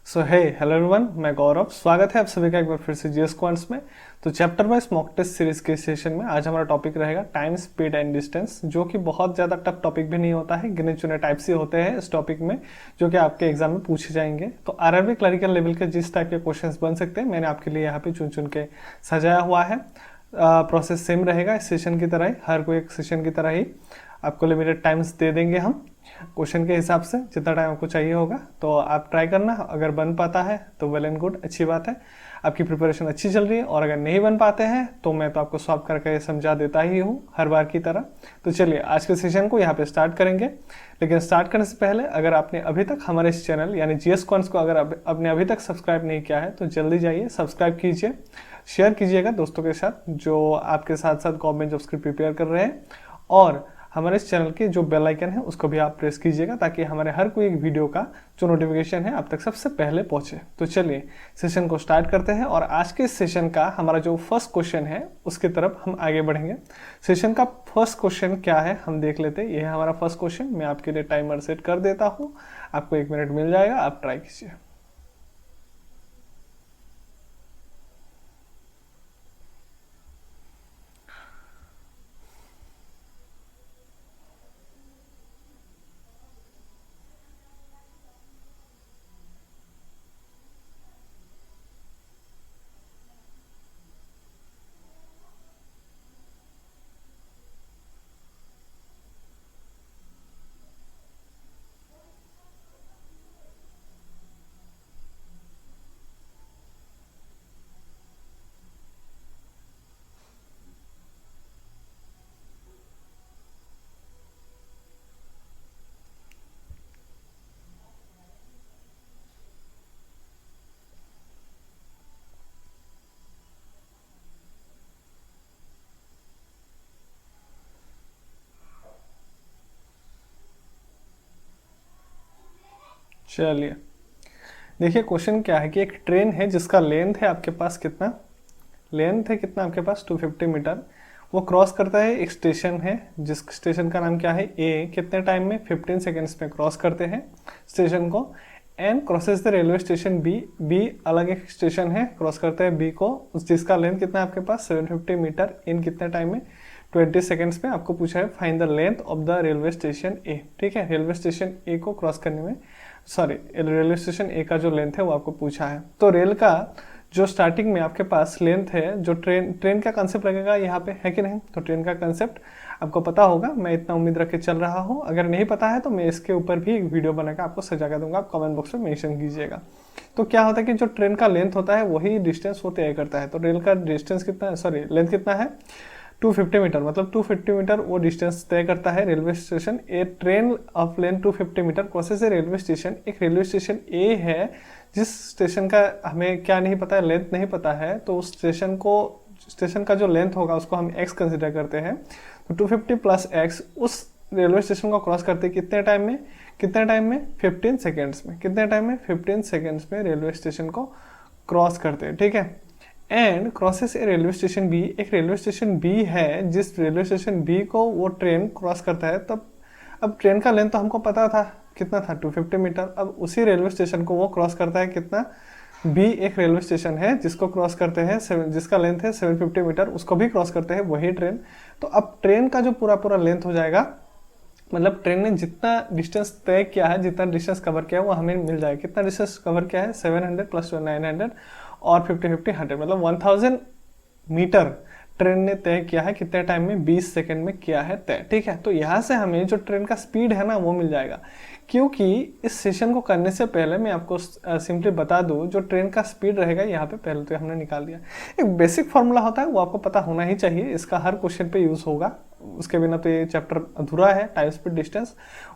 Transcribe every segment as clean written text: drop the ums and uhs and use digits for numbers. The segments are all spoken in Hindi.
सो हे हेलो एवरीवन, मैं गौरव। स्वागत है आप सभी का एक बार फिर से जीएस क्वांट्स में। तो chapter wise mock test series के सेशन में आज हमारा टॉपिक रहेगा टाइम, स्पीड एंड डिस्टेंस, जो कि बहुत ज़्यादा टफ टॉपिक भी नहीं होता है। गिने चुने टाइप से होते हैं इस टॉपिक में, जो कि आपके एग्जाम में पूछे जाएंगे। तो आरआरबी क्लरिकल लेवल के जिस टाइप के क्वेश्चन बन सकते हैं, मैंने आपके लिए यहाँ पे चुन चुन के सजाया हुआ है। प्रोसेस सेम रहेगा इस सेशन की तरह ही, हर कोई एक सेशन की तरह ही। आपको लिमिटेड टाइम्स दे देंगे हम क्वेश्चन के हिसाब से, जितना टाइम आपको चाहिए होगा। तो आप ट्राई करना, अगर बन पाता है तो वेल एंड गुड, अच्छी बात है, आपकी प्रिपरेशन अच्छी चल रही है। और अगर नहीं बन पाते हैं तो मैं तो आपको सॉल्व करके समझा देता ही हूँ हर बार की तरह। तो चलिए आज के सेशन को यहाँ पे स्टार्ट करेंगे। लेकिन स्टार्ट करने से पहले अगर आपने अभी तक हमारे इस चैनल यानी जीएस क्वांट्स को अगर आपने अभी तक सब्सक्राइब नहीं किया है तो जल्दी जाइए सब्सक्राइब कीजिए, शेयर कीजिएगा दोस्तों के साथ जो आपके साथ साथ गवर्नमेंट जॉब्स की प्रिपेयर कर रहे हैं। और हमारे इस चैनल के जो बेल आइकन है उसको भी आप प्रेस कीजिएगा, ताकि हमारे हर कोई एक वीडियो का जो नोटिफिकेशन है आप तक सबसे पहले पहुंचे। तो चलिए सेशन को स्टार्ट करते हैं और आज के सेशन का हमारा जो फर्स्ट क्वेश्चन है उसकी तरफ हम आगे बढ़ेंगे। सेशन का फर्स्ट क्वेश्चन क्या है हम देख लेते हैं। यह है हमारा फर्स्ट क्वेश्चन। मैं आपके लिए टाइमर सेट कर देता हूँ, आपको 1 मिनट मिल जाएगा, आप ट्राई कीजिए। चलिए देखिए क्वेश्चन क्या है कि एक ट्रेन है जिसका लेंथ है आपके पास कितना, लेंथ है कितना आपके पास 250 मीटर। वो क्रॉस करता है, एक स्टेशन है जिस स्टेशन का नाम क्या है ए, कितने टाइम में 15 सेकेंड्स में क्रॉस करते हैं स्टेशन को। An crosses the railway station B, B अलग एक स्टेशन है, क्रॉस करते हैं बी को, जिसका लेंथ कितना है आपके पास 750 मीटर, इन कितने टाइम में 20 सेकेंड्स में। आपको पूछा है find the length of the railway station A. ठीक है, रेलवे स्टेशन ए को क्रॉस करने में, सॉरी रेलवे स्टेशन ए का जो लेंथ है वो आपको पूछा है। तो रेल का जो स्टार्टिंग में आपके पास लेंथ है, जो ट्रेन का कंसेप्ट लगेगा यहाँ पे, है कि नहीं। तो ट्रेन का कंसेप्ट आपको पता होगा, मैं इतना उम्मीद रख के चल रहा हूँ। अगर नहीं पता है तो मैं इसके ऊपर भी एक वीडियो बनाकर आपको सजा कर दूंगा, आप कमेंट बॉक्स में मेंशन कीजिएगा। तो क्या होता है कि जो ट्रेन का लेंथ होता है वही डिस्टेंस वो तय करता है। तो रेल का डिस्टेंस कितना है, सॉरी लेंथ कितना है 250 मीटर, मतलब 250 मीटर वो डिस्टेंस तय करता है railway station A. Train of length 250 metre crosses a railway station. एक रेलवे स्टेशन ए है जिस स्टेशन का हमें क्या नहीं पता है, लेंथ नहीं पता है, तो उस स्टेशन का जो लेंथ होगा उसको हम एक्स कंसिडर करते हैं। तो 250 प्लस एक्स उस रेलवे स्टेशन को क्रॉस करते कितने टाइम में, 15 सेकेंड्स में। कितने टाइम में 15 सेकेंड्स में रेलवे स्टेशन को क्रॉस करते हैं। ठीक है, and crosses a railway station B. एक रेलवे स्टेशन बी है जिस रेलवे स्टेशन बी को वो ट्रेन क्रॉस करता है। तब अब ट्रेन का लेंथ तो हमको पता था कितना था 250 मीटर। अब उसी रेलवे स्टेशन को वो क्रॉस करता है कितना, बी एक रेलवे स्टेशन है जिसको क्रॉस करते हैं जिसका लेंथ है 750 मीटर, उसको भी क्रॉस करते हैं वही ट्रेन। तो अब ट्रेन का जो पूरा लेंथ हो जाएगा, मतलब ट्रेन ने जितना डिस्टेंस तय किया है, जितना डिस्टेंस कवर किया है वो हमें मिल जाएगा। कितना डिस्टेंस कवर किया है 700 प्लस 900 और 50 100, मतलब 1000 मीटर ट्रेन ने तय किया है कितने टाइम में, 20 सेकंड में किया है तय। ठीक है, तो यहाँ से हमें जो ट्रेन का स्पीड है ना वो मिल जाएगा। क्योंकि इस सेशन को करने से पहले मैं आपको सिंपली बता दूं, जो ट्रेन का स्पीड रहेगा यहाँ पे पहले तो हमने निकाल दिया। एक बेसिक फॉर्मूला होता है वो आपको पता होना ही चाहिए, इसका हर क्वेश्चन पे यूज होगा, उसके बिना तो ये चैप्टर अधूरा है। टाइम स्पीड डिस्टेंस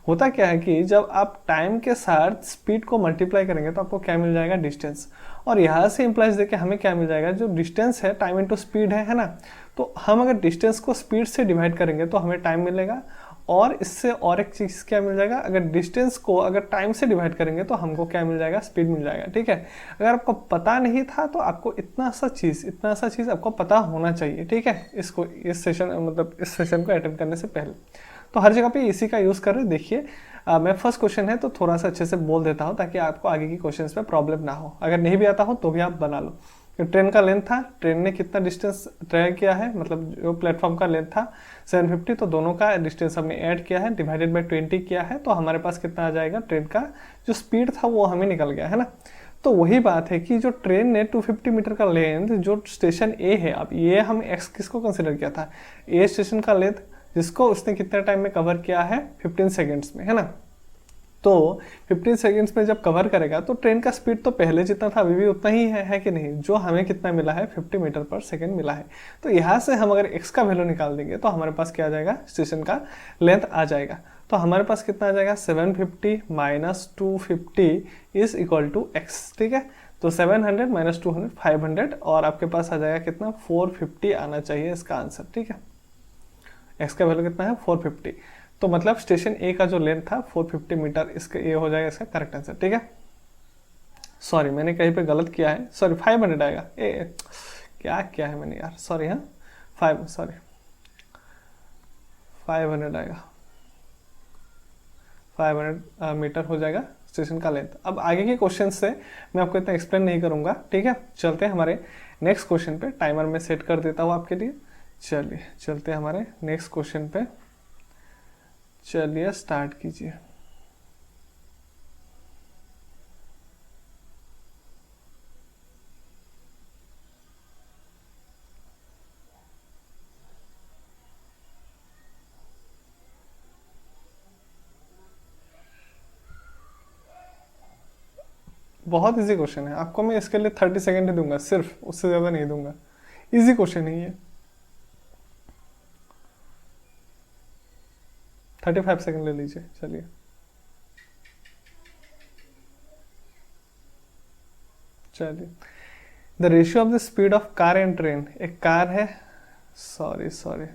होता क्या है कि जब आप टाइम के साथ स्पीड को मल्टीप्लाई करेंगे तो आपको क्या मिल जाएगा, डिस्टेंस। और यहाँ से इंप्लाइज देके हमें क्या मिल जाएगा, जो डिस्टेंस है टाइम इंटू स्पीड है ना। तो हम अगर डिस्टेंस को स्पीड से डिवाइड करेंगे तो हमें टाइम मिलेगा। और इससे और एक चीज क्या मिल जाएगा, अगर डिस्टेंस को अगर टाइम से डिवाइड करेंगे तो हमको क्या मिल जाएगा, स्पीड मिल जाएगा। ठीक है, अगर आपको पता नहीं था तो आपको इतना सा चीज आपको पता होना चाहिए। ठीक है, इस सेशन को अटेंड करने से पहले तो हर जगह पे इसी का यूज कर रहे। देखिए मैं फर्स्ट क्वेश्चन है तो थोड़ा सा अच्छे से बोल देता हूँ ताकि आपको आगे की क्वेश्चंस में प्रॉब्लम ना हो, अगर नहीं भी आता हो तो भी आप बना लो। तो ट्रेन का लेंथ था, ट्रेन ने कितना डिस्टेंस ट्रेवल किया है, मतलब जो प्लेटफॉर्म का लेंथ था 750, तो दोनों का डिस्टेंस हमने ऐड किया है, डिवाइडेड बाई 20 किया है, तो हमारे पास कितना आ जाएगा, ट्रेन का जो स्पीड था वो हमें निकल गया है ना। तो वही बात है कि जो ट्रेन ने 250 मीटर का लेंथ जो स्टेशन ए है, अब ये हम एक्स किसको कंसिडर किया था, ए स्टेशन का लेंथ, जिसको उसने कितने टाइम में कवर किया है, 15 सेकेंड्स में, है ना। तो 15 सेकेंड्स में जब कवर करेगा तो ट्रेन का स्पीड तो पहले जितना था अभी भी उतना ही है कि नहीं, जो हमें कितना मिला है 50 मीटर पर सेकेंड मिला है। तो यहाँ से हम अगर x का वैल्यू निकाल देंगे तो हमारे पास क्या आ जाएगा, स्टेशन का लेंथ आ जाएगा। तो हमारे पास कितना आ जाएगा, 750 minus 250 is equal to x, ठीक है। तो 700 माइनस 200 500, और आपके पास आ जाएगा कितना, 450 आना चाहिए इसका आंसर, ठीक है। एक्स का वैल्यू कितना है, 450। तो मतलब स्टेशन ए का जो लेंथ था 450 मीटर, इसका ये हो जाएगा इसका करेक्ट आंसर, ठीक है। सॉरी मैंने कहीं पे गलत किया है, सॉरी 500 आएगा, क्या है मैंने यार, सॉरी, हाँ 500 आएगा, 500 मीटर हो जाएगा स्टेशन का लेंथ। अब आगे के क्वेश्चन से मैं आपको इतना एक्सप्लेन नहीं करूंगा, ठीक है। चलते हैं हमारे नेक्स्ट क्वेश्चन पे, टाइमर में सेट कर देता हूँ आपके लिए। चलिए चलते हैं हमारे नेक्स्ट क्वेश्चन पे, चलिए स्टार्ट कीजिए। बहुत इजी क्वेश्चन है, आपको मैं इसके लिए 30 सेकेंड ही दूंगा सिर्फ, उससे ज़्यादा नहीं दूंगा। इजी क्वेश्चन है ये, 35 सेकेंड ले लीजिए। चलिए the ratio of the speed of car and train, एक कार है, सॉरी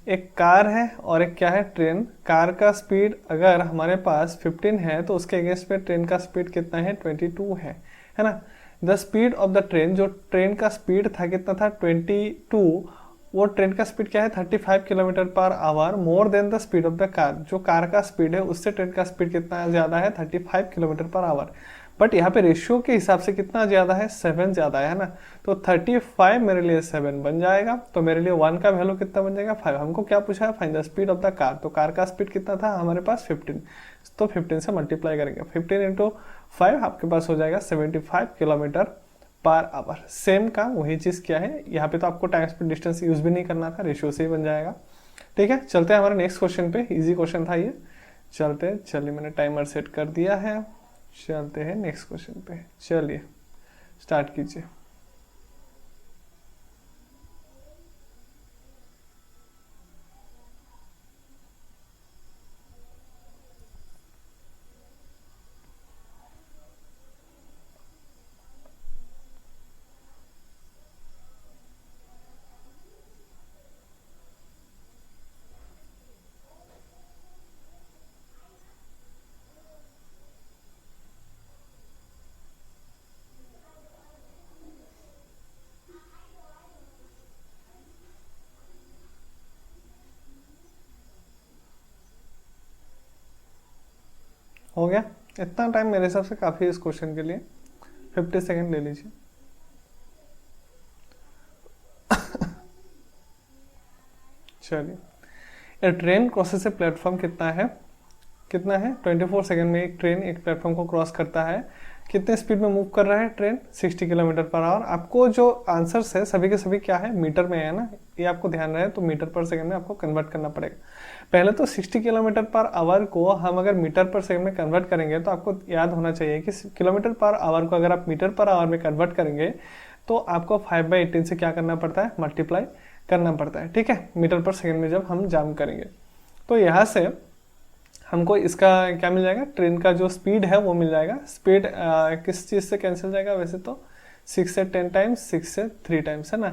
एक कार है और एक क्या है, ट्रेन। कार का स्पीड अगर हमारे पास 15 है तो उसके अगेंस्ट में ट्रेन का स्पीड कितना है, 22 है ना। The speed of the train, जो ट्रेन का स्पीड था कितना था, 22, वो ट्रेन का स्पीड क्या है, 35 kilometre per our more than the speed of the car, जो कार का स्पीड है उससे ट्रेन का स्पीड कितना ज़्यादा है, 35 किलोमीटर पर आवर। बट यहाँ पे रेशियो के हिसाब से कितना ज़्यादा है, 7 ज़्यादा है ना। तो 35 मेरे लिए 7 बन जाएगा, तो मेरे लिए 1 का वैल्यू कितना बन जाएगा, 5। हमको क्या पूछा है, find the speed of the car, तो कार का स्पीड कितना था हमारे पास 15, तो 15 से मल्टीप्लाई करेंगे, 15 इंटू 5 आपके पास हो जाएगा 75 किलोमीटर पर आवर। सेम का वही चीज़ क्या है, यहाँ पे तो आपको टाइम स्पीड डिस्टेंस यूज भी नहीं करना था, रेशियो से ही बन जाएगा, ठीक है। चलते हैं हमारे नेक्स्ट क्वेश्चन पे, इजी क्वेश्चन था ये। चलिए मैंने टाइमर सेट कर दिया है, चलते हैं नेक्स्ट क्वेश्चन पे, चलिए स्टार्ट कीजिए। हो गया, इतना टाइम मेरे हिसाब से काफ़ी है इस क्वेश्चन के लिए, 50 सेकेंड ले लीजिए। चलिए, ट्रेन क्रॉसेस से प्लेटफॉर्म कितना है 24 सेकेंड में एक ट्रेन एक प्लेटफॉर्म को क्रॉस करता है। कितने स्पीड में मूव कर रहा है ट्रेन, 60 किलोमीटर पर आवर। आपको जो आंसर्स है सभी के सभी क्या है, मीटर में है ना, ये आपको ध्यान रहे, तो मीटर पर सेकंड में आपको कन्वर्ट करना पड़ेगा। पहले तो 60 किलोमीटर पर आवर को हम अगर मीटर पर सेकंड में कन्वर्ट करेंगे तो आपको याद होना चाहिए कि किलोमीटर पर आवर को अगर आप मीटर पर आवर में कन्वर्ट करेंगे तो आपको 5/18 से क्या करना पड़ता है, मल्टीप्लाई करना पड़ता है, ठीक है, मीटर पर सेकंड में जब हम जाम करेंगे। तो यहाँ से हमको इसका क्या मिल जाएगा, ट्रेन का जो स्पीड है वो मिल जाएगा। स्पीड किस चीज़ से कैंसिल जाएगा, वैसे तो 6 से 10 टाइम्स, 6 से 3 टाइम्स, है ना।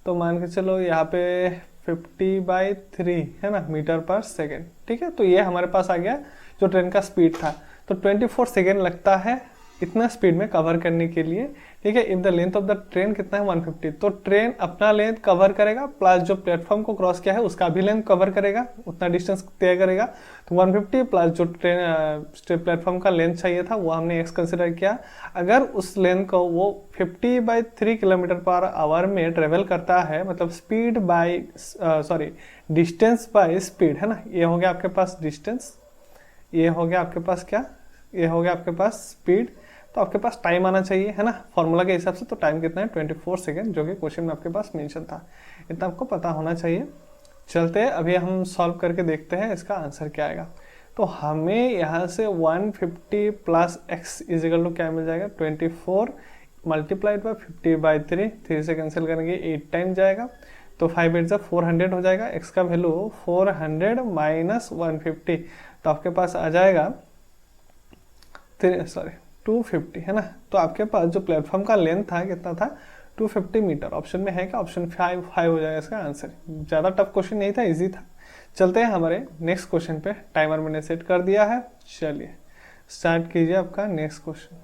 तो मान के चलो यहाँ पे 50/3 है ना, मीटर पर सेकेंड, ठीक है। तो ये हमारे पास आ गया जो ट्रेन का स्पीड था। तो 24 सेकेंड लगता है इतना स्पीड में कवर करने के लिए, ठीक है। If the length of the train कितना है 150, तो ट्रेन अपना लेंथ कवर करेगा प्लस जो प्लेटफॉर्म को क्रॉस किया है उसका भी लेंथ कवर करेगा, उतना डिस्टेंस तय करेगा। तो 150 प्लस जो ट्रेन प्लेटफॉर्म का लेंथ चाहिए था वो हमने एक्स कंसिडर किया। अगर उस लेंथ को वो 50/3 किलोमीटर पर आवर में ट्रेवल करता है, मतलब speed by distance by speed, है ना। ये हो गया आपके पास डिस्टेंस, ये हो गया आपके पास क्या, ये हो गया आपके पास स्पीड। तो आपके पास टाइम आना चाहिए, है ना, फॉर्मूला के हिसाब से। तो टाइम कितना है 24 सेकेंड, जो कि क्वेश्चन में आपके पास मेंशन था। इतना आपको पता होना चाहिए। चलते हैं अभी हम सॉल्व करके देखते हैं इसका आंसर क्या आएगा। तो हमें यहाँ से 150 प्लस एक्स इजिकल टू क्या मिल जाएगा, 24 मल्टीप्लाइड बाई 50/3, 3 से कैंसिल करेंगे 8 टाइम जाएगा। तो 5 8 400 हो जाएगा। एक्स का वैल्यू 400 माइनस 150, तो आपके पास आ जाएगा 250, है ना। तो आपके पास जो प्लेटफॉर्म का लेंथ था कितना था, 250 मीटर। ऑप्शन में है क्या, ऑप्शन 5 हो जाएगा इसका आंसर। ज़्यादा टफ क्वेश्चन नहीं था, इजी था। चलते हैं हमारे नेक्स्ट क्वेश्चन पे। टाइमर मैंने सेट कर दिया है, चलिए स्टार्ट कीजिए आपका नेक्स्ट क्वेश्चन।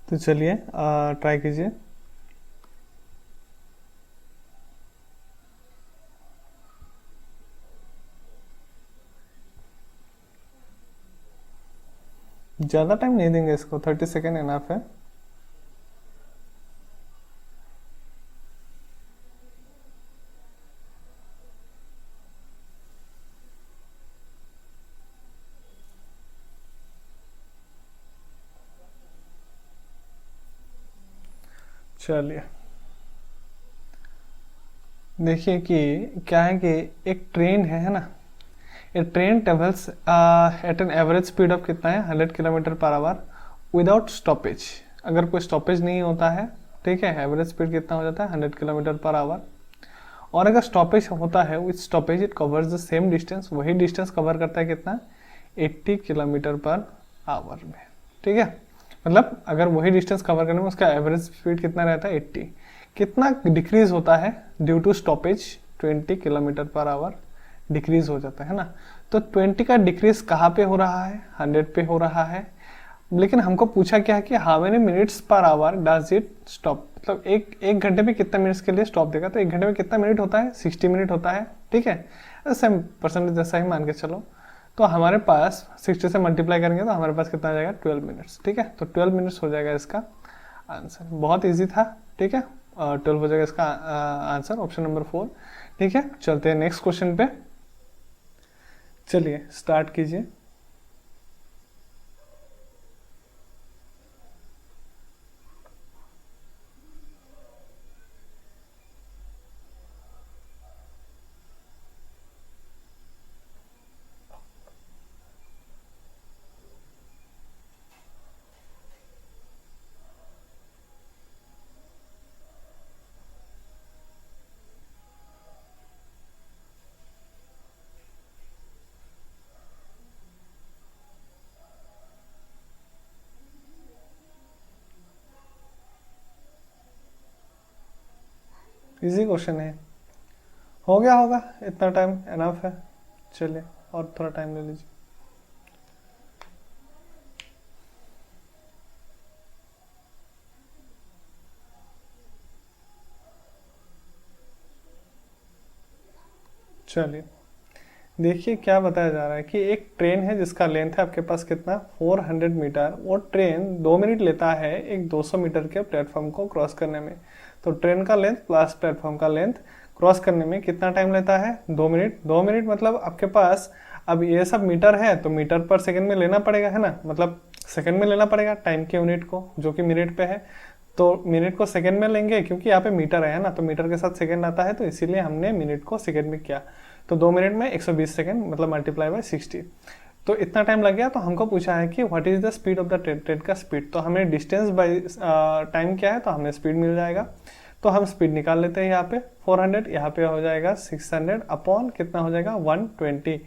तो चलिए ट्राई कीजिए। ज़्यादा टाइम नहीं देंगे इसको, 30 सेकेंड इनफ है। चलिए देखिए कि क्या है कि एक ट्रेन है ना। A train travels at an average speed of कितना है, 100 kilometre per our without stoppage. अगर कोई स्टॉपेज नहीं होता है, ठीक है, एवरेज स्पीड कितना हो जाता है 100 किलोमीटर पर आवर। और अगर स्टॉपेज होता है, with stoppage it covers the same distance, वही डिस्टेंस कवर करता है कितना, 80 किलोमीटर पर आवर में, ठीक है। मतलब अगर वही डिस्टेंस कवर करने में उसका एवरेज स्पीड कितना रहता है 80, कितना डिक्रीज होता है due to stoppage, 20 kilometre per hour decrease हो जाता है ना। तो 20 का डिक्रीज कहाँ पे हो रहा है, 100 पे हो रहा है। लेकिन हमको पूछा क्या है कि how many minutes per hour does it stop, मतलब एक घंटे में कितना मिनट्स के लिए स्टॉप देगा। तो एक घंटे में कितना मिनट होता है, 60 मिनट होता है, ठीक है। सेम परसेंटेज जैसा ही मान के चलो। तो हमारे पास 60 से मल्टीप्लाई करेंगे तो हमारे पास कितना आ जाएगा, 12 मिनट्स, ठीक है। तो 12 मिनट्स हो जाएगा इसका आंसर। बहुत ईजी था, ठीक है। 12 हो जाएगा इसका आंसर, ऑप्शन नंबर 4, ठीक है। चलते हैं नेक्स्ट क्वेश्चन पे। चलिए स्टार्ट कीजिए। इजी क्वेश्चन है, हो गया होगा, इतना टाइम एनफ है। चलिए और थोड़ा टाइम ले लीजिए। चलिए देखिए क्या बताया जा रहा है कि एक ट्रेन है जिसका लेंथ है आपके पास कितना, 400 मीटर। वो ट्रेन 2 मिनट लेता है एक 200 मीटर के प्लेटफॉर्म को क्रॉस करने में। तो ट्रेन का लेंथ प्लस प्लेटफॉर्म का लेंथ क्रॉस करने में कितना टाइम लेता है, 2 मिनट। 2 मिनट मतलब आपके पास, अब ये सब मीटर है तो मीटर पर सेकेंड में लेना पड़ेगा, है ना, मतलब सेकेंड में लेना पड़ेगा टाइम के यूनिट को, जो कि मिनट पे है। तो मिनट को सेकेंड में लेंगे क्योंकि यहाँ पे मीटर है ना, तो मीटर के साथ सेकेंड आता है, तो इसीलिए हमने मिनट को सेकेंड में किया। तो 2 मिनट में 120 सेकेंड, मतलब मल्टीप्लाई बाय 60। तो इतना टाइम लग गया। तो हमको पूछा है कि what is the speed of the train, train का स्पीड। तो हमें डिस्टेंस बाय टाइम क्या है, तो हमें स्पीड मिल जाएगा। तो हम स्पीड निकाल लेते हैं। यहाँ पे 400, यहाँ पे हो जाएगा 600 अपॉन कितना हो जाएगा 120।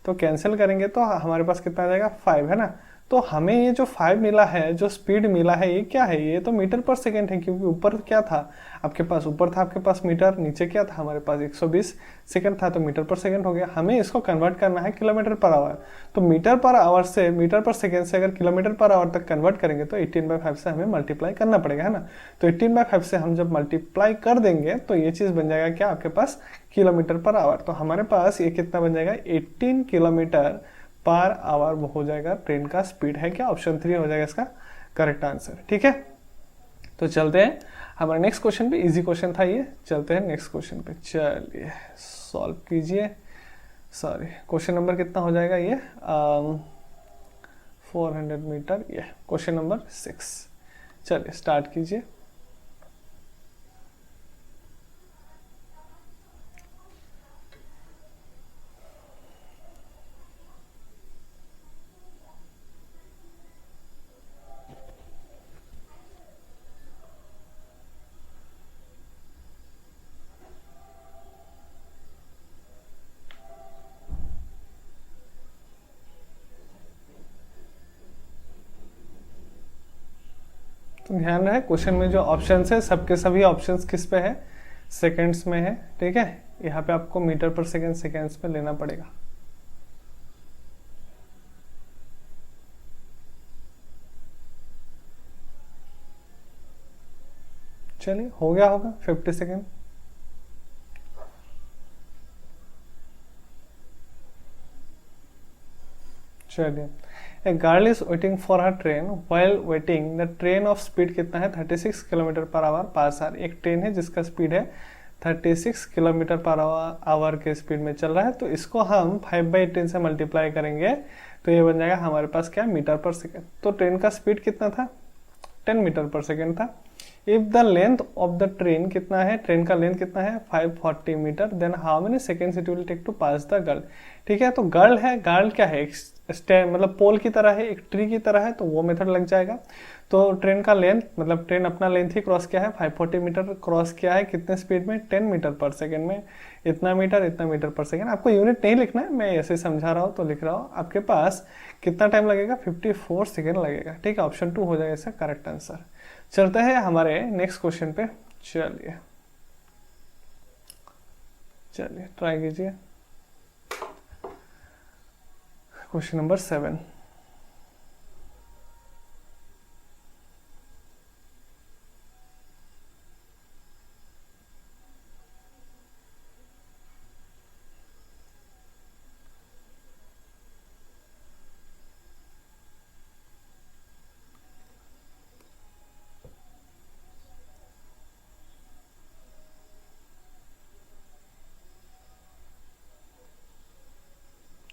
तो कैंसिल करेंगे तो हमारे पास कितना आ जाएगा 5, है ना। तो हमें ये जो 5 मिला है, जो स्पीड मिला है, ये क्या है? ये तो मीटर पर सेकेंड है, क्योंकि ऊपर क्या था आपके पास? ऊपर था आपके पास मीटर, नीचे क्या था हमारे पास? 120 सेकेंड था, तो मीटर पर सेकेंड हो गया। हमें इसको कन्वर्ट करना है किलोमीटर पर आवर। तो मीटर पर आवर से, मीटर पर सेकेंड से अगर किलोमीटर पर आवर तक कन्वर्ट करेंगे तो 18/5 से हमें मल्टीप्लाई करना पड़ेगा, है ना। तो 18/5 से हम जब मल्टीप्लाई कर देंगे तो ये चीज़ बन जाएगा क्या आपके पास? Kilometre per our. तो हमारे पास ये कितना बन जाएगा? 18 किलोमीटर पर आवर वो हो जाएगा ट्रेन का स्पीड, है क्या? ऑप्शन 3 हो जाएगा इसका करेक्ट आंसर। ठीक है, तो चलते हैं हमारे नेक्स्ट क्वेश्चन पे। इजी क्वेश्चन था ये, चलते हैं नेक्स्ट क्वेश्चन पे। चलिए सॉल्व कीजिए। सॉरी, क्वेश्चन नंबर कितना हो जाएगा ये? 400 मीटर, ये क्वेश्चन नंबर 6। चलिए स्टार्ट कीजिए। तो ध्यान रहे क्वेश्चन में जो ऑप्शंस है, सबके सभी ऑप्शंस किस पे है? सेकंड्स में है। ठीक है, यहाँ पे आपको मीटर पर सेकंड सेकंड्स में लेना पड़ेगा। चलिए हो गया होगा 50 सेकेंड। चलिए, a girl is waiting for her train, while waiting the train of speed कितना है? 36 किलोमीटर पर आवर पास आवर। एक ट्रेन है जिसका स्पीड है 36 किलोमीटर पर आवर के स्पीड में चल रहा है। तो इसको हम 5/10 से मल्टीप्लाई करेंगे तो ये बन जाएगा हमारे पास क्या? Metre per second. तो ट्रेन का स्पीड कितना था? 10 मीटर पर सेकेंड था। If the length of the train कितना है? ट्रेन का लेंथ कितना है? 540 metre. Then how many seconds it will take to pass the girl. ठीक है, तो गर्ल है, गर्ल क्या है? मतलब पोल की तरह है, एक ट्री की तरह है, तो वो मेथड लग जाएगा। तो ट्रेन का लेंथ, मतलब ट्रेन अपना लेंथ ही क्रॉस किया है, 540 मीटर क्रॉस किया है, कितने स्पीड में? 10 मीटर पर सेकेंड में। इतना मीटर पर सेकेंड। आपको यूनिट नहीं लिखना है, मैं ऐसे समझा रहा हूँ तो लिख रहा हूँ। आपके पास कितना टाइम लगेगा? 54 सेकेंड लगेगा। ठीक है, ऑप्शन 2 हो जाएगा इसका करेक्ट आंसर। चलते हैं हमारे नेक्स्ट क्वेश्चन पे। चलिए चलिए ट्राई कीजिए। Question number 7।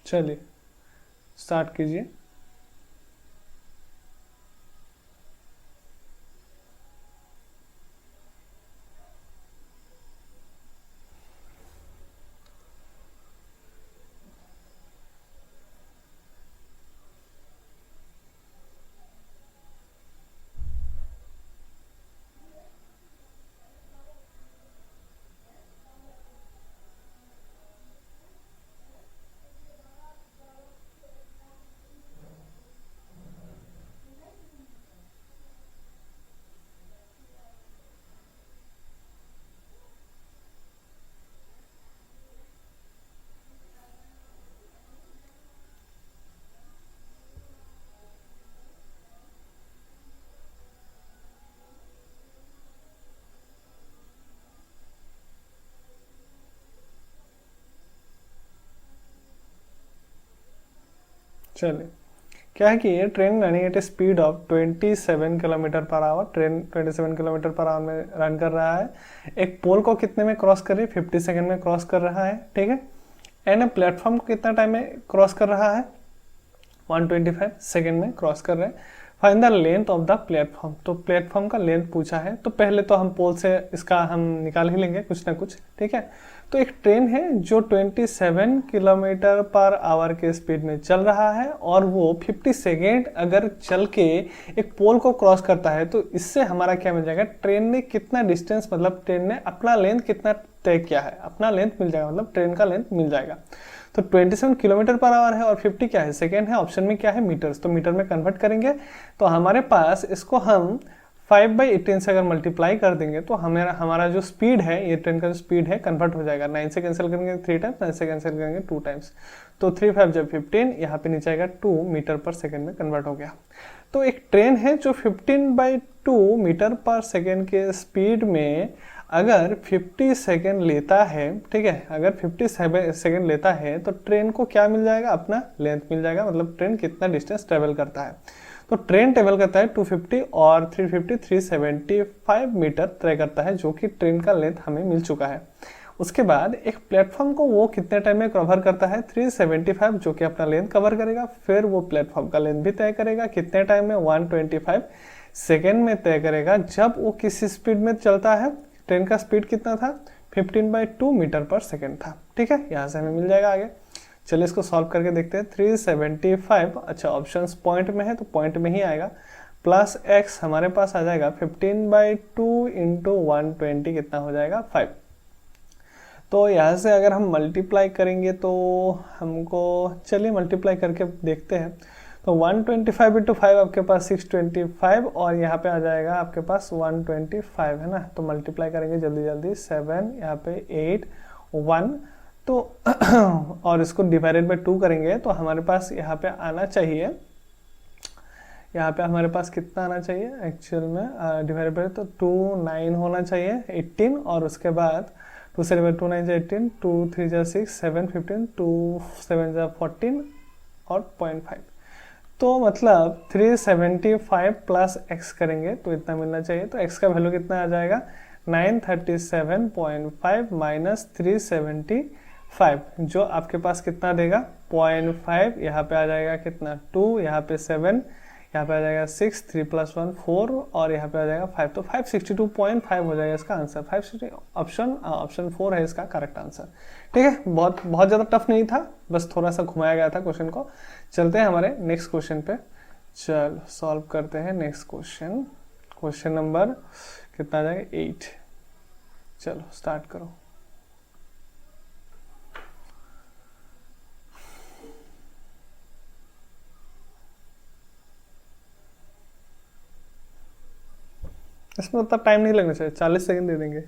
चलिए स्टार्ट कीजिए। चलिए, क्या है कि ये train running at a speed of 27 kilometre per our. Train 27 kilometre per our में रन कर रहा है। एक पोल को कितने में क्रॉस कर रही है? 50 सेकेंड में क्रॉस कर रहा है। ठीक है, एंड प्लेटफॉर्म को कितना टाइम में क्रॉस कर रहा है? 125 सेकेंड में क्रॉस कर रहे हैं। Find the length of the platform. तो प्लेटफॉर्म का लेंथ पूछा है, तो पहले तो हम पोल से इसका हम निकाल ही लेंगे कुछ ना कुछ। ठीक है, तो एक ट्रेन है जो 27 किलोमीटर पर आवर के स्पीड में चल रहा है और वो 50 सेकेंड अगर चल के एक पोल को क्रॉस करता है, तो इससे हमारा क्या मिल जाएगा? ट्रेन ने कितना डिस्टेंस, मतलब ट्रेन ने अपना लेंथ कितना तय किया है, अपना लेंथ मिल जाएगा, मतलब ट्रेन का लेंथ मिल जाएगा। तो 27 किलोमीटर पर आवर है और 50 क्या है, सेकेंड है। ऑप्शन में क्या है, मीटर्स, तो मीटर में कन्वर्ट करेंगे तो हमारे पास इसको हम 5/18 से अगर मल्टीप्लाई कर देंगे तो हमारा हमारा जो स्पीड है, ये ट्रेन का जो स्पीड है कन्वर्ट हो जाएगा। 9 से कैंसिल करेंगे 3 टाइम्स, 9 से कैंसिल करेंगे 2 टाइम्स, तो 3 5 जब 15, यहाँ पे नीचे आएगा 2 मीटर पर सेकेंड में कन्वर्ट हो गया। तो एक ट्रेन है जो 15/2 मीटर पर सेकेंड के स्पीड में अगर 50 सेकेंड लेता है, ठीक है, अगर 50 सेकेंड लेता है तो ट्रेन को क्या मिल जाएगा, अपना लेंथ मिल जाएगा, मतलब ट्रेन कितना डिस्टेंस ट्रेवल करता है। तो ट्रेन ट्रेवल करता है 250 और 350 375 मीटर तय करता है, जो कि ट्रेन का लेंथ हमें मिल चुका है। उसके बाद एक प्लेटफॉर्म को वो कितने टाइम में कवर करता है, 375, जो कि अपना लेंथ कवर करेगा। फिर वो प्लेटफॉर्म का लेंथ भी तय करेगा कितने टाइम में, 125 सेकेंड में तय करेगा, जब वो किस स्पीड में चलता है। ट्रेन का स्पीड कितना था, 15/2 मीटर पर सेकेंड था। ठीक है, यहाँ से हमें मिल जाएगा आगे। चलिए इसको सॉल्व करके देखते हैं। 375, अच्छा ऑप्शंस पॉइंट में है तो पॉइंट में ही आएगा, प्लस x हमारे पास आ जाएगा 15/2 इंटू 120 कितना हो जाएगा, 5। तो यहाँ से अगर हम मल्टीप्लाई करेंगे तो हमको, चलिए मल्टीप्लाई करके देखते हैं। तो 125 इंटू 5 आपके पास 625 और यहाँ पे आ जाएगा आपके पास 125 है ना। तो मल्टीप्लाई करेंगे जल्दी जल्दी, 7 यहाँ पे 8 1, तो और इसको डिवाइडेड बाय 2 करेंगे तो हमारे पास यहाँ पे आना चाहिए, यहाँ पे हमारे पास कितना आना चाहिए एक्चुअल में, डिवाइडेड बाय तो 2 9 होना चाहिए 18, और उसके बाद 2 से 2 9 से 18, 2 3 जा 6 7 15, 2 7 जा 14 और 0.5। तो मतलब 375 प्लस x करेंगे तो इतना मिलना चाहिए। तो x का वैल्यू कितना आ जाएगा, 937.5 माइनस 375, जो आपके पास कितना देगा 0.5, यहाँ पे आ जाएगा कितना 2, यहाँ पे 7, यहाँ पे आ जाएगा 6, 3 + 1 4 और यहाँ पे आ जाएगा 5, तो 562.5 हो जाएगा इसका आंसर। 560 ऑप्शन 4 है इसका करेक्ट आंसर। ठीक है, बहुत ज़्यादा टफ नहीं था, बस थोड़ा सा घुमाया गया था क्वेश्चन को। चलते हैं हमारे नेक्स्ट क्वेश्चन पे, चल सॉल्व करते हैं नेक्स्ट क्वेश्चन। क्वेश्चन नंबर कितना आ जाएगा, 8। चलो स्टार्ट करो। इसमें उतना टाइम नहीं लगना चाहिए, 40 सेकंड दे देंगे।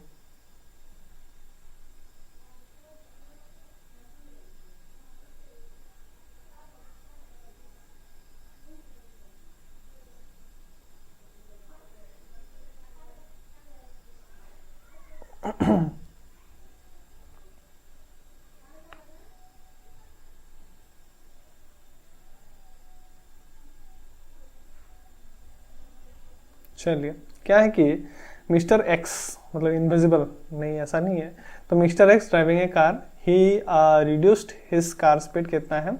चलिए, क्या है कि मिस्टर एक्स, मतलब इनविजिबल नहीं, ऐसा नहीं है। तो मिस्टर एक्स ड्राइविंग ए कार, ही रिड्यूस्ड हिज कार स्पीड कितना है,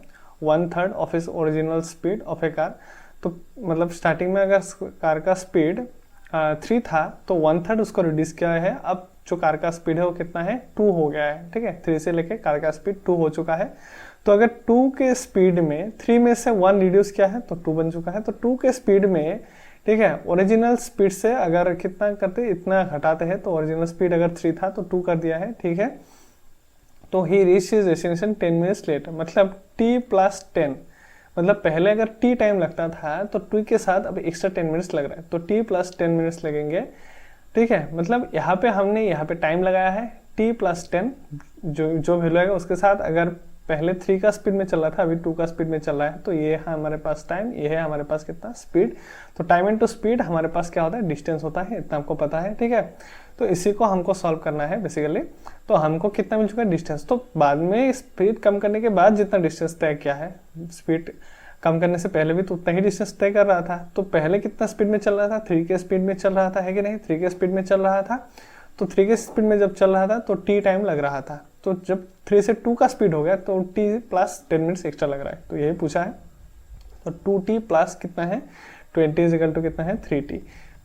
1/3 of his original speed of A car. तो मतलब स्टार्टिंग में अगर कार का स्पीड 3 था तो 1/3 उसको रिड्यूस किया है। अब जो कार का स्पीड है वो कितना है, 2 हो गया है। ठीक है, 3 से लेके कार का स्पीड 2 हो चुका है। तो अगर 2 के स्पीड में 3 में से 1 रिड्यूस किया है तो 2 बन चुका है। तो 2 के स्पीड में, ठीक है, ओरिजिनल स्पीड से अगर कितना करते, इतना घटाते हैं, तो ओरिजिनल स्पीड अगर 3 था तो 2 कर दिया है। ठीक है, तो he reach his destination 10 minutes late, मतलब t + 10, मतलब पहले अगर t टाइम लगता था तो 2 के साथ अब एक्स्ट्रा 10 मिनट्स लग रहा है, तो t + 10 मिनट्स लगेंगे। ठीक है, मतलब यहाँ पे हमने यहाँ पे टाइम लगाया है t + 10, जो वैल्यू आएगा उसके साथ। अगर पहले 3 का स्पीड में चल रहा था, अभी 2 का स्पीड में चल रहा है, तो ये है हमारे पास टाइम, ये है हमारे पास कितना स्पीड। तो टाइम इनटू स्पीड हमारे पास क्या होता है, डिस्टेंस होता है, इतना आपको पता है। ठीक है, तो इसी को हमको सॉल्व करना है बेसिकली। तो हमको कितना मिल चुका है, डिस्टेंस। तो बाद में स्पीड कम करने के बाद जितना डिस्टेंस तय किया है, स्पीड कम करने से पहले भी तो उतना ही डिस्टेंस तय कर रहा था। तो पहले कितना स्पीड में चल रहा था, 3 के स्पीड में चल रहा था, है कि नहीं, 3 के स्पीड में चल रहा था। तो 3 के स्पीड में जब चल रहा था तो t टाइम लग रहा था। तो जब 3 से 2 का स्पीड हो गया तो t + 10 मिनट्स एक्स्ट्रा लग रहा है, तो यही पूछा है। तो 2t + कितना है, 20 = कितना है, 3t।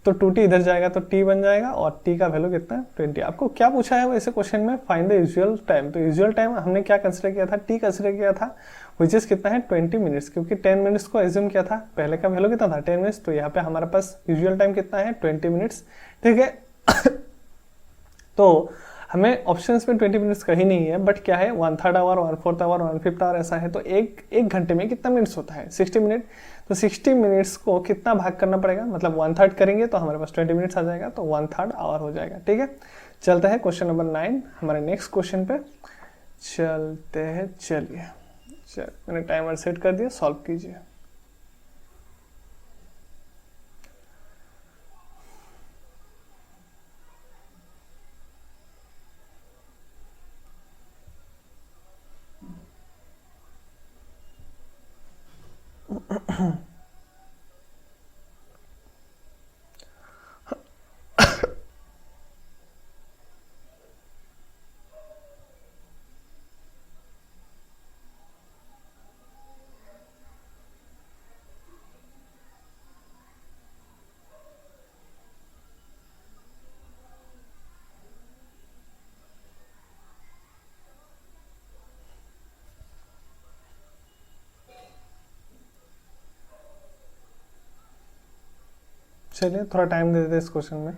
तो 2t इधर जाएगा तो t बन जाएगा और t का वैल्यू कितना है, 20। आपको क्या पूछा है वैसे क्वेश्चन में, फाइंड द यूजुअल टाइम। तो यूजुअल टाइम हमने क्या कंसिडर किया था, t कंसिडर किया था, विच इज कितना है 20 मिनट्स, क्योंकि 10 मिनट्स को एज्यूम किया था। पहले का वैल्यू कितना था, 10 मिनट्स, तो यहाँ पे हमारे पास यूजुअल टाइम कितना है 20 मिनट्स। ठीक है, तो हमें ऑप्शंस में 20 मिनट्स कहीं नहीं है, बट क्या है 1/3 आवर, 1/4 आवर, 1/5 आवर ऐसा है, तो एक घंटे में कितना मिनट्स होता है 60 मिनट। तो 60 मिनट्स को कितना भाग करना पड़ेगा, मतलब 1/3 करेंगे तो हमारे पास 20 मिनट्स आ जाएगा, तो 1/3 आवर हो जाएगा। ठीक है, चलते हैं क्वेश्चन नंबर 9 हमारे नेक्स्ट क्वेश्चन पे चलते हैं। चलिए मैंने टाइमर सेट कर दिया, सॉल्व कीजिए। चलिए थोड़ा टाइम दे देते इस क्वेश्चन में।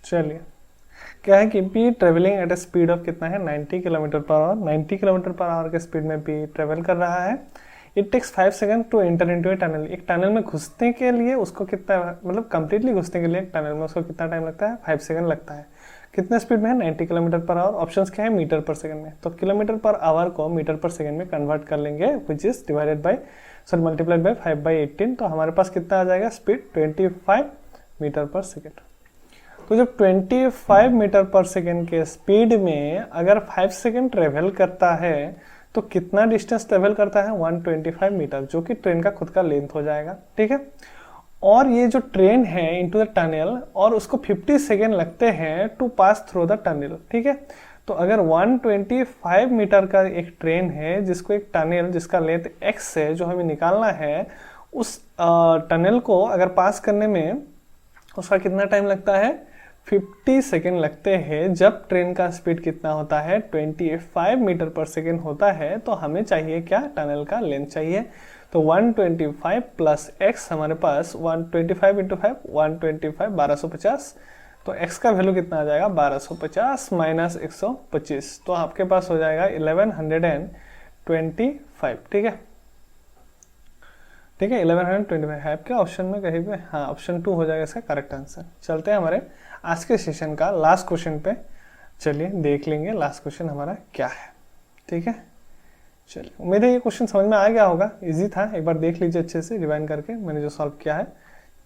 चलिए क्या है कि P travelling at a speed of कितना है 90 kilometre per hour. 90 kilometre per hour के स्पीड में पी ट्रेवल कर रहा है। It takes 5 second to enter into a tunnel. एक टनल में घुसने के लिए उसको कितना, मतलब कंप्लीटली घुसने के लिए एक टनल में उसको कितना टाइम लगता है, 5 सेकंड लगता है। कितने स्पीड में है, 90 किलोमीटर पर आवर। ऑप्शंस क्या है, मीटर पर सेकंड में, तो किलोमीटर पर आवर को मीटर पर सेकंड में कन्वर्ट कर लेंगे, which is divided by multiplied by 5/18। तो हमारे पास कितना आ जाएगा स्पीड, 25 मीटर पर सेकेंड। तो जब 25 मीटर पर सेकेंड के स्पीड में अगर 5 सेकेंड ट्रेवल करता है तो कितना डिस्टेंस ट्रेवल करता है, 125 मीटर, जो कि ट्रेन का खुद का लेंथ हो जाएगा। ठीक है, और ये जो ट्रेन है इनटू द टनल, और उसको 50 सेकेंड लगते हैं to pass through the tunnel. ठीक है, तो अगर 125 मीटर का एक ट्रेन है जिसको एक टनल जिसका लेंथ x है जो हमें निकालना है, उस टनल को अगर पास करने में उसका कितना टाइम लगता है, 50 सेकेंड लगते हैं। जब ट्रेन का स्पीड कितना होता है, 25 मीटर पर सेकेंड होता है, तो हमें चाहिए क्या, टनल का लेंथ चाहिए। तो 125 प्लस x हमारे पास 125 इंटू 5 125 1250, तो x का वैल्यू कितना आ जाएगा 1250 माइनस 125, तो आपके पास हो जाएगा 1125। ठीक है, ठीक है 1125 है आपके ऑप्शन में कहीं पे, हाँ ऑप्शन 2 हो जाएगा इसका करेक्ट आंसर। चलते हैं हमारे आज के सेशन का लास्ट क्वेश्चन पे, चलिए देख लेंगे लास्ट क्वेश्चन हमारा क्या है। ठीक है, चलिए उम्मीद है ये क्वेश्चन समझ में आ गया होगा, इजी था, एक बार देख लीजिए अच्छे से रिवाइंड करके मैंने जो सॉल्व किया है।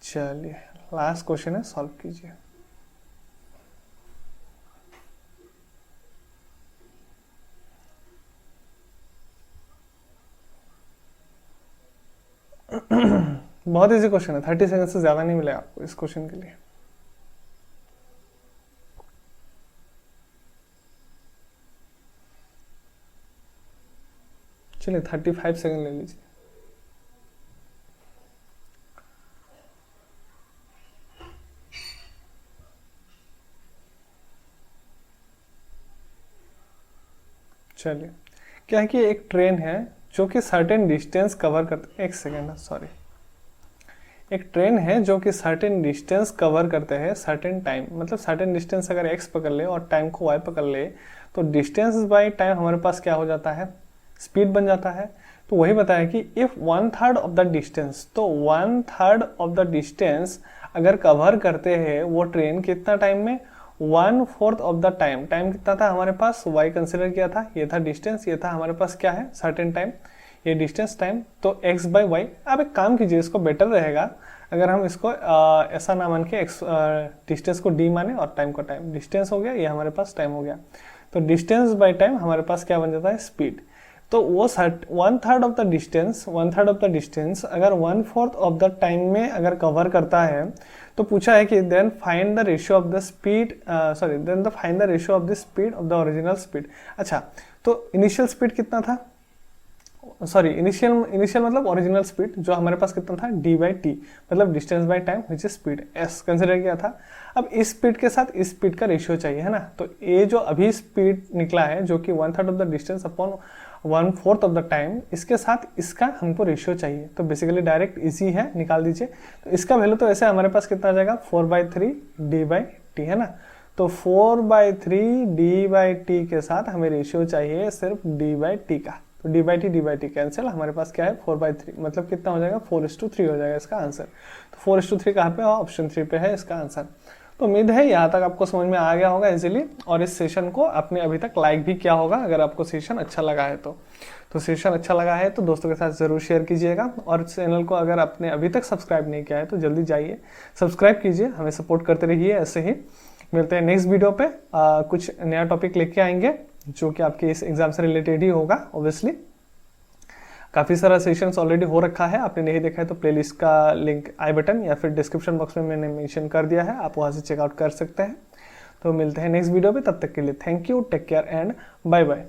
चलिए लास्ट क्वेश्चन है, सॉल्व कीजिए। बहुत इजी क्वेश्चन है, 30 सेकंड से ज्यादा नहीं मिलेगा आपको इस क्वेश्चन के लिए। चलिए 35 सेकंड ले लीजिए। चलिए क्या है कि एक ट्रेन है जो कि सर्टेन डिस्टेंस कवर करते, एक सेकेंड सॉरी, एक ट्रेन है जो कि सर्टेन डिस्टेंस कवर करते हैं सर्टेन टाइम, मतलब सर्टेन डिस्टेंस अगर x पकड़ ले और टाइम को y पकड़ ले तो डिस्टेंस बाय टाइम हमारे पास क्या हो जाता है, स्पीड बन जाता है। तो वही बताया कि इफ 1/3 ऑफ द डिस्टेंस, तो 1/3 ऑफ द डिस्टेंस अगर कवर करते हैं वो ट्रेन कितना टाइम में, 1/4 ऑफ द टाइम। टाइम कितना था हमारे पास, y कंसिडर किया था, ये था डिस्टेंस, ये था हमारे पास क्या है सर्टेन टाइम, ये डिस्टेंस टाइम, तो x बाई वाई। आप एक काम कीजिए, इसको बेटर रहेगा अगर हम इसको ऐसा ना मान के x डिस्टेंस को d माने और टाइम को टाइम, डिस्टेंस हो गया, ये हमारे पास टाइम हो गया, तो डिस्टेंस बाई टाइम हमारे पास क्या बन जाता है, स्पीड। तो वो 1/3 of the distance, 1/3 of the distance अगर 1/4 ऑफ द टाइम में अगर कवर करता है, तो पूछा है कि then find the ratio of the speed, sorry then the find the ratio of the speed of the original speed. अच्छा, तो इनिशियल स्पीड कितना था, सॉरी इनिशियल मतलब ओरिजिनल स्पीड जो हमारे पास कितना था डी बाई टी, मतलब distance by time which is speed as consider किया था। अब इस स्पीड के साथ इस स्पीड का रेशियो चाहिए है ना, तो ये जो अभी स्पीड निकला है जो कि 1/3 of the distance upon 1/4 of the time, इसके साथ इसका हमको रेशियो चाहिए। तो बेसिकली डायरेक्ट इजी है, निकाल दीजिए। तो इसका वैल्यू तो ऐसे हमारे पास कितना आ जाएगा 4/3 डी बाई टी है ना, तो 4/3 डी बाई टी के साथ हमें रेशियो चाहिए सिर्फ डी बाई टी का। तो डी बाई टी कैंसिल, हमारे पास क्या है 4/3, मतलब कितना हो जाएगा 4:3 हो जाएगा इसका आंसर। तो 4:3 कहाँ पे, ऑप्शन 3 पे है इसका आंसर। तो उम्मीद है यहाँ तक आपको समझ में आ गया होगा इजीली, और इस सेशन को आपने अभी तक लाइक भी किया होगा अगर आपको सेशन अच्छा लगा है तो सेशन अच्छा लगा है तो दोस्तों के साथ ज़रूर शेयर कीजिएगा, और चैनल को अगर आपने अभी तक सब्सक्राइब नहीं किया है तो जल्दी जाइए सब्सक्राइब कीजिए, हमें सपोर्ट करते रहिए ऐसे ही। मिलते हैं नेक्स्ट वीडियो पे, कुछ नया टॉपिक लेके आएंगे जो कि आपके इस एग्जाम से रिलेटेड ही होगा ऑब्वियसली। काफ़ी सारा सेशंस ऑलरेडी हो रखा है, आपने नहीं देखा है तो प्लेलिस्ट का लिंक आई बटन या फिर डिस्क्रिप्शन बॉक्स में मैंने मेंशन कर दिया है, आप वहाँ से चेकआउट कर सकते हैं। तो मिलते हैं नेक्स्ट वीडियो पे, तब तक के लिए thank you, take care and bye bye.